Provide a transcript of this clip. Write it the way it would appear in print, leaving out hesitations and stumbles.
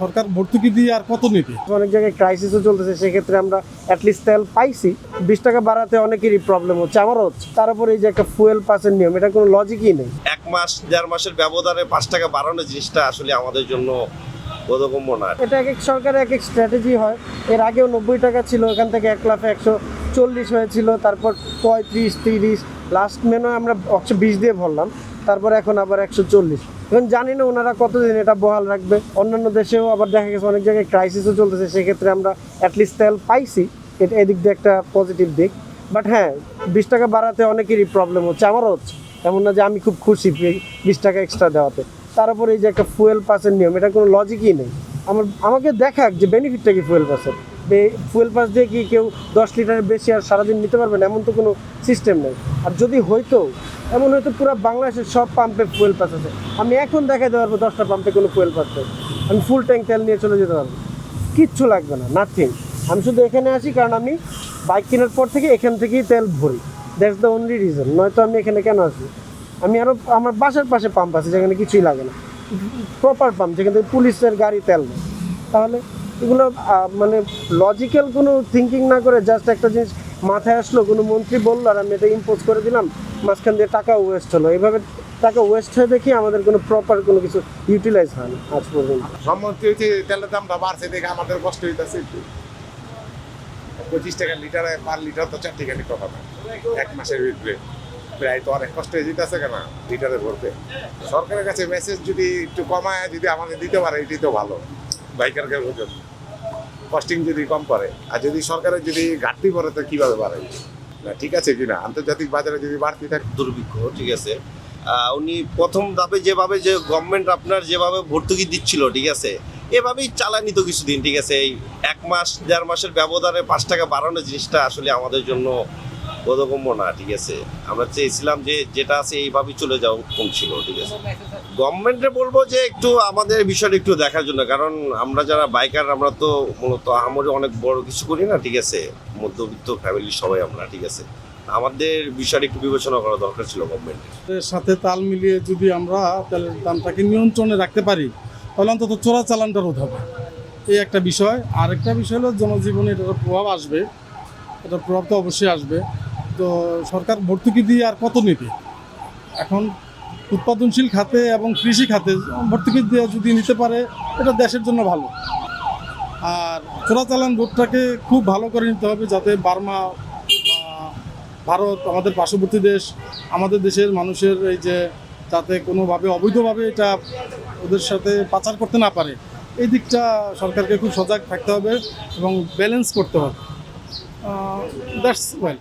সরকার ভর্তুকি দিয়ে আর কত নিতে? অনেক জায়গায় ক্রাইসিসও চলতেছে, সেক্ষেত্রে আমরা অ্যাটলিস্ট তেল পাইছি। 20 টাকা বাড়াতে অনেকেরই প্রবলেম হচ্ছে, আমারও হচ্ছে। তারপরে এই যে একটা ফুয়েল পাসের নিয়ম, এটা কোনো লজিকই নেই। এক মাস দেড় মাসের ব্যবধানে 5 টাকা বাড়ানোর জিনিসটা আসলে আমাদের জন্য বোধগম্য না। এটা এক এক সরকারের এক এক স্ট্র্যাটেজি হয়। এর আগেও 90 টাকা ছিল, এখান থেকে 1,140 হয়েছিল, তারপর 35, 30, লাস্ট মেনে আমরা 120 দিয়ে ভরলাম, তারপর এখন আবার 140। এখন জানি না ওনারা কতদিন এটা বহাল রাখবে। অন্যান্য দেশেও আবার দেখা গেছে অনেক জায়গায় ক্রাইসিসও চলতেছে, সেক্ষেত্রে আমরা অ্যাটলিস্ট তেল পাইছি। এটা এদিক দিয়ে একটা পজিটিভ দিক। বাট হ্যাঁ, 20 টাকা বাড়াতে অনেকেরই প্রবলেম হচ্ছে, আমারও হচ্ছে। এমন না যে আমি খুব খুশি 20 টাকা এক্সট্রা দেওয়াতে। তারপরে এই যে একটা ফুয়েল পাসের নিয়ম, এটা কোনো লজিকই নেই। আমাকে দেখাক যে বেনিফিটটা কি ফুয়েল পাসের। ফুয়েল পাস দিয়ে কি কেউ 10 লিটারের বেশি আর সারাদিন নিতে পারবেন এমন তো কোনো সিস্টেম নেই। আর যদি হয়তো এমন হয়তো পুরো বাংলাদেশের সব পাম্পে ফুয়েল পাস আছে, আমি এখন দেখাতে পারবো 10টা পাম্পে কোনো ফুয়েল পাস নেই। আমি ফুল ট্যাঙ্ক তেল নিয়ে চলে যেতে পারবো, কিচ্ছু লাগবে না, নাথিং। আমি শুধু এখানে আসি কারণ আমি বাইক কেনার পর থেকে এখান থেকেই তেল ভরি, দ্যাটস দ্য অনলি রিজন। নয়তো আমি এখানে কেন আসি? আমি আরও আমার বাসার পাশে পাম্প আছে যেখানে কিছুই লাগে না, প্রপার পাম্প, যেখান থেকে পুলিশের গাড়ি তেল নেয়। তাহলে এগুলো মানে লজিক্যাল কোনো থিঙ্কিং না করে জাস্ট একটা জিনিস মাথায় আসলো, কোনো মন্ত্রী বললো আর আমি এটা ইম্পোজ করে দিলাম, মাঝখান দিয়ে টাকা ওয়েস্ট হলো। এইভাবে টাকা ওয়েস্ট হয়ে দেখি আমাদের কোনো প্রপার কোনো কিছু ইউটিলাইজ হয় না আজ পর্যন্ত। সম্মতি হয়েছে তেলের দামটা বাড়ছে দেখে আমাদের কষ্ট হইতেছে একটু। 25 টাকা লিটারে পার লিটার তো 4 টাকা নিতে হবে এক মাসের ভিতরে। প্রায় তো অনেক কষ্ট হয়ে যেতেছে কেন লিটারে ভরতে। সরকারের কাছে মেসেজ যদি একটু কমায় যদি আমাদের দিতে পারে এটাই তো ভালো। বাইকারদের জন্য কস্টিং যদি কম করে, আর যদি সরকারের যদি ঘাটতি পড়ে তো কিভাবে বাড়ে না, ঠিক আছে কিনা আন্তর্জাতিক বাজারে যদি বাড়তি থাকে। দুর্ভিক্ষ, ঠিক আছে। উনি প্রথম ধাপে যেভাবে যে গভর্নমেন্ট আপনার যেভাবে ভর্তুকি দিচ্ছিল, ঠিক আছে, এভাবেই চালানি তো কিছুদিন, ঠিক আছে। এই এক মাস দেড় মাসের ব্যবধানে 5 টাকা বাড়ানোর জিনিসটা আসলে আমাদের জন্য বোধগম্য না, ঠিক আছে। আমরা চেয়েছিলাম যে যেটা আছে এইভাবেই চলে যাওয়া উত্তম ছিল, ঠিক আছে। গভর্নমেন্টে বলবো যে একটু আমাদের বিষয়টা একটু দেখার জন্য, কারণ আমরা যারা বাইকার আমরা তো মূলত আমাদের অনেক বড় কিছু করি না, ঠিক আছে। মধ্যবিত্ত ফ্যামিলির সবাই আমরা, ঠিক আছে। আমাদের বিষয়টা একটু বিবেচনা করা দরকার ছিল গভর্নমেন্টের। এর সাথে তাল মিলিয়ে যদি আমরা তেলের দামটাকে নিয়ন্ত্রণে রাখতে পারি, তাহলে অন্তত চোরাচালানটা রোধ হবে। এই একটা বিষয়। আর একটা বিষয় হলো জনজীবনে এটার প্রভাব আসবে, এটার প্রভাব তো অবশ্যই আসবে। তো সরকার ভর্তুকি দিয়ে আর কত নিতে? এখন উৎপাদনশীল খাতে এবং কৃষি খাতে ভর্তুকি দিয়ে যদি নিতে পারে, এটা দেশের জন্য ভালো। আর চোরাচালান রোধটাকে খুব ভালো করে নিতে হবে, যাতে বার্মা, ভারত, আমাদের পার্শ্ববর্তী দেশ, আমাদের দেশের মানুষের এই যে যাতে কোনোভাবে অবৈধভাবে এটা ওদের সাথে পাচার করতে না পারে, এই দিকটা সরকারকে খুব সজাগ থাকতে হবে এবং ব্যালেন্স করতে হবে। That's well.